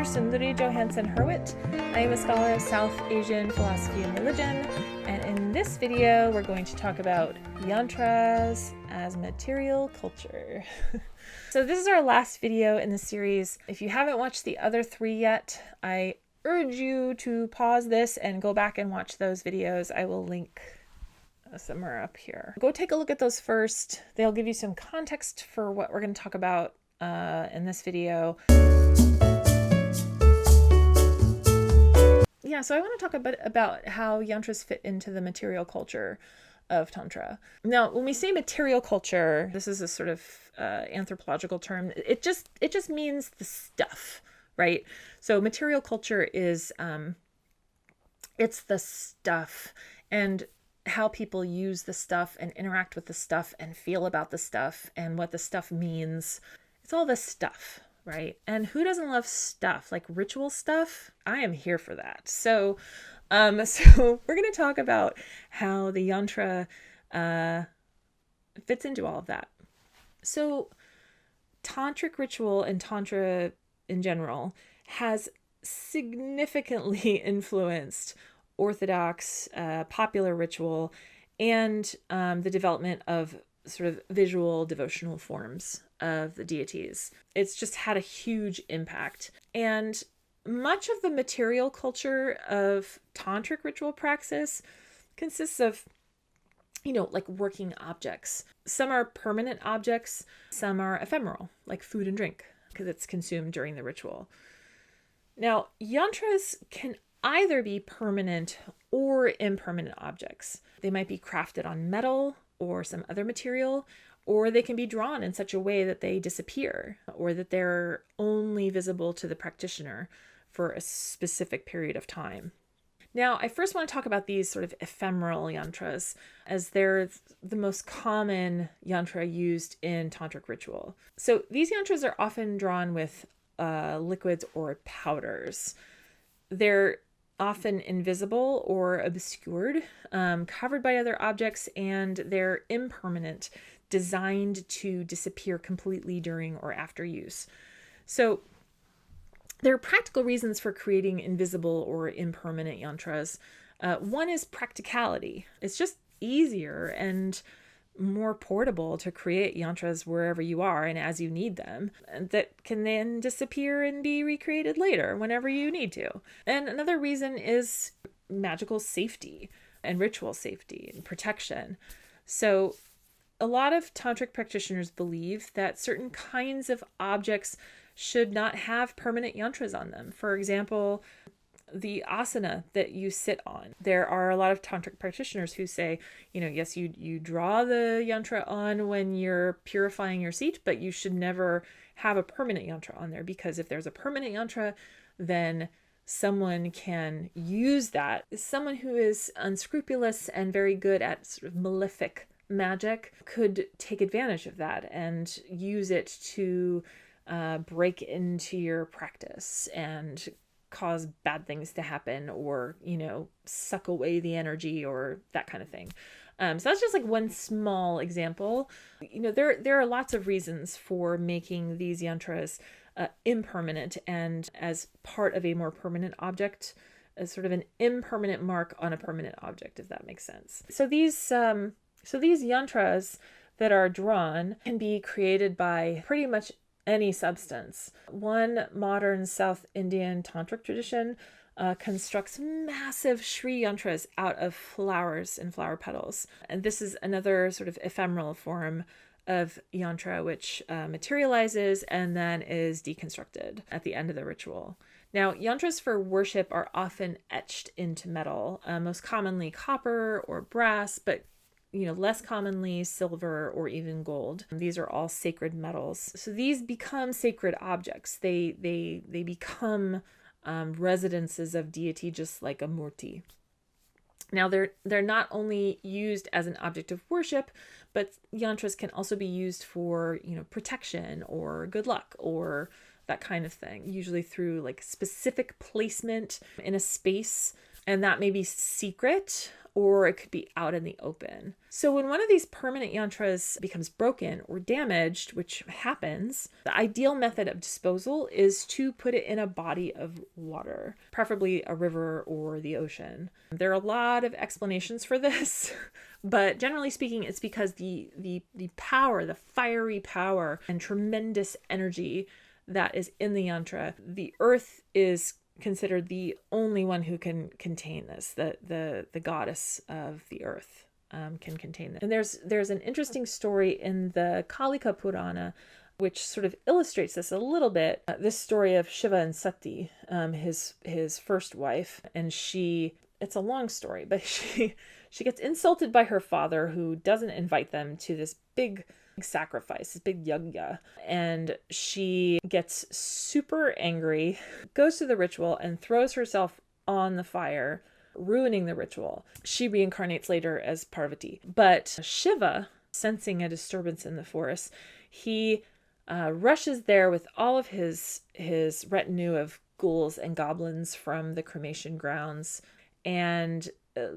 Sundari Johansson Hurwit. I am a scholar of South Asian philosophy and religion, and in this video we're going to talk about Yantras as material culture. So this is our last video in the series. If you haven't watched the other three yet, I urge you to pause this and go back and watch those videos. I will link somewhere up here. Go take a look at those first. They'll give you some context for what we're going to talk about in this video. Yeah, so I want to talk a bit about how yantras fit into the material culture of Tantra. Now, when we say material culture, this is a sort of anthropological term. It just means the stuff, right? So material culture is it's the stuff and how people use the stuff and interact with the stuff and feel about the stuff and what the stuff means. It's all the stuff, right? And who doesn't love stuff, like ritual stuff? I am here for that. So we're going to talk about how the yantra fits into all of that. So tantric ritual and tantra in general has significantly influenced Orthodox popular ritual and the development of sort of visual devotional forms of the deities. It's just had a huge impact. And much of the material culture of tantric ritual praxis consists of, like working objects. Some are permanent objects, some are ephemeral, like food and drink, because it's consumed during the ritual. Now, yantras can either be permanent or impermanent objects. They might be crafted on metal or some other material, or they can be drawn in such a way that they disappear or that they're only visible to the practitioner for a specific period of time. Now, I first want to talk about these sort of ephemeral yantras, as they're the most common yantra used in tantric ritual. So these yantras are often drawn with liquids or powders. They're often invisible or obscured, covered by other objects, and they're impermanent, designed to disappear completely during or after use. So there are practical reasons for creating invisible or impermanent yantras. One is practicality. It's just easier and more portable to create yantras wherever you are and as you need them, and that can then disappear and be recreated later whenever you need to. And another reason is magical safety and ritual safety and protection. So a lot of tantric practitioners believe that certain kinds of objects should not have permanent yantras on them. For example, the asana that you sit on. There are a lot of tantric practitioners who say, yes, you draw the yantra on when you're purifying your seat, but you should never have a permanent yantra on there, because if there's a permanent yantra, then someone can use that. Someone who is unscrupulous and very good at sort of malefic magic could take advantage of that and use it to break into your practice and cause bad things to happen, or suck away the energy or that kind of thing. So that's just like one small example. There are lots of reasons for making these yantras impermanent and as part of a more permanent object, as sort of an impermanent mark on a permanent object, if that makes sense. So these yantras that are drawn can be created by pretty much any substance. One modern South Indian tantric tradition constructs massive Shri yantras out of flowers and flower petals. And this is another sort of ephemeral form of yantra, which materializes and then is deconstructed at the end of the ritual. Now, yantras for worship are often etched into metal, most commonly copper or brass, but less commonly silver or even gold. These are all sacred metals. So these become sacred objects. They become residences of deity, just like a murti. Now they're not only used as an object of worship, but yantras can also be used for protection or good luck or that kind of thing, usually through like specific placement in a space, and that may be secret or it could be out in the open. So when one of these permanent yantras becomes broken or damaged, which happens, the ideal method of disposal is to put it in a body of water, preferably a river or the ocean. There are a lot of explanations for this, but generally speaking, it's because the power, the fiery power and tremendous energy that is in the yantra, the earth is considered the only one who can contain this. The goddess of the earth can contain it. And there's an interesting story in the Kalika Purana which sort of illustrates this a little bit. This story of Shiva and Sati, his first wife, and it's a long story, but she gets insulted by her father, who doesn't invite them to this big sacrifice, this big yajna, and she gets super angry, goes to the ritual and throws herself on the fire, ruining the ritual. She reincarnates later as Parvati. But Shiva, sensing a disturbance in the forest, he rushes there with all of his retinue of ghouls and goblins from the cremation grounds and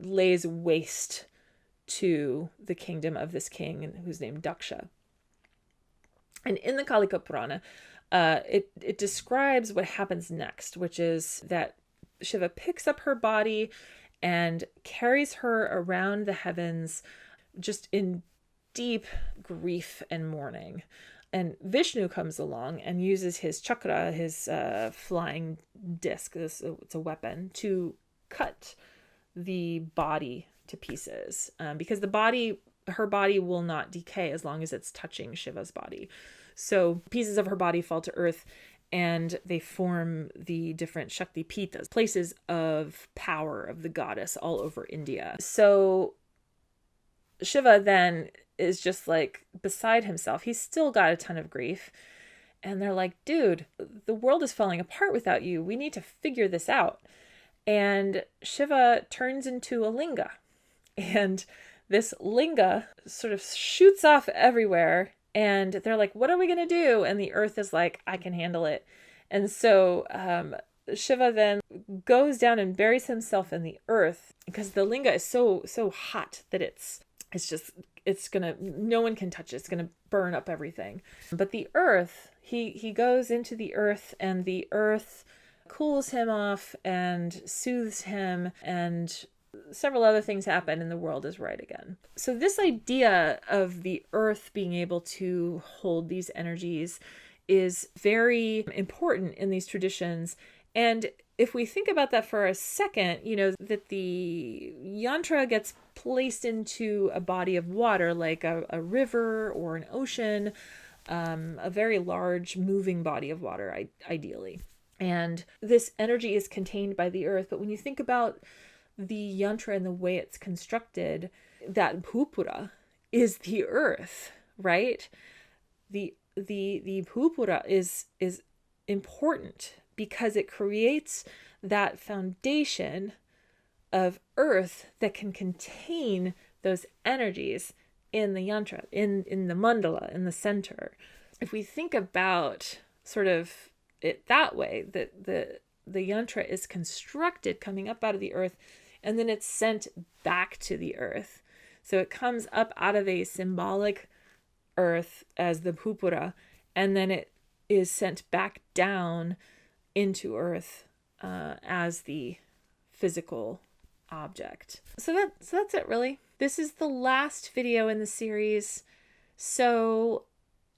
lays waste to the kingdom of this king who's named Daksha. And in the Kalika Purana, it describes what happens next, which is that Shiva picks up her body and carries her around the heavens just in deep grief and mourning. And Vishnu comes along and uses his chakra, his flying disc, it's a weapon, to cut the body to pieces, because her body will not decay as long as it's touching Shiva's body. So pieces of her body fall to earth and they form the different Shakti Pitas, places of power of the goddess all over India. So Shiva then is just like beside himself. He's still got a ton of grief. And they're like, dude, the world is falling apart without you. We need to figure this out. And Shiva turns into a linga. And this linga sort of shoots off everywhere. And they're like, what are we going to do? And the earth is like, I can handle it. And so Shiva then goes down and buries himself in the earth because the linga is so hot that no one can touch it. It's going to burn up everything. But the earth, he goes into the earth, and the earth cools him off and soothes him, and several other things happen and the world is right again. So this idea of the earth being able to hold these energies is very important in these traditions. And if we think about that for a second, that the yantra gets placed into a body of water, like a river or an ocean, a very large moving body of water, ideally. And this energy is contained by the earth. But when you think about the yantra and the way it's constructed, that bhupura is the earth, right? The bhupura is important because it creates that foundation of earth that can contain those energies in the yantra, in the mandala, in the center. If we think about sort of it that way, that the yantra is constructed coming up out of the earth, and then it's sent back to the earth. So it comes up out of a symbolic earth as the bhupura, and then it is sent back down into earth as the physical object. So that's it, really. This is the last video in the series. So,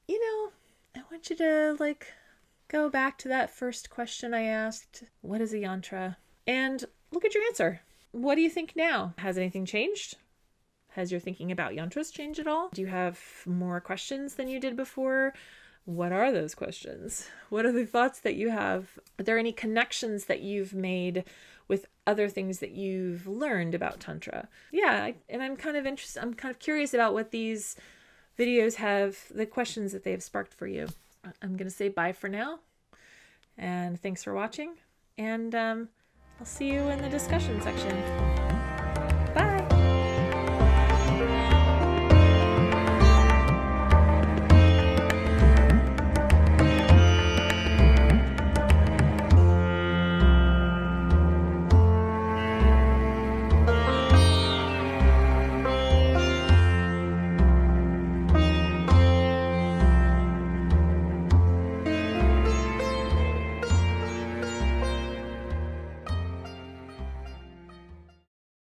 I want you to go back to that first question I asked. What is a yantra? And look at your answer. What do you think now? Has anything changed? Has your thinking about yantras changed at all? Do you have more questions than you did before? What are those questions? What are the thoughts that you have? Are there any connections that you've made with other things that you've learned about Tantra? Yeah, and I'm kind of interested. I'm kind of curious about what these videos the questions that they have sparked for you. I'm going to say bye for now. And thanks for watching. And I'll see you in the discussion section.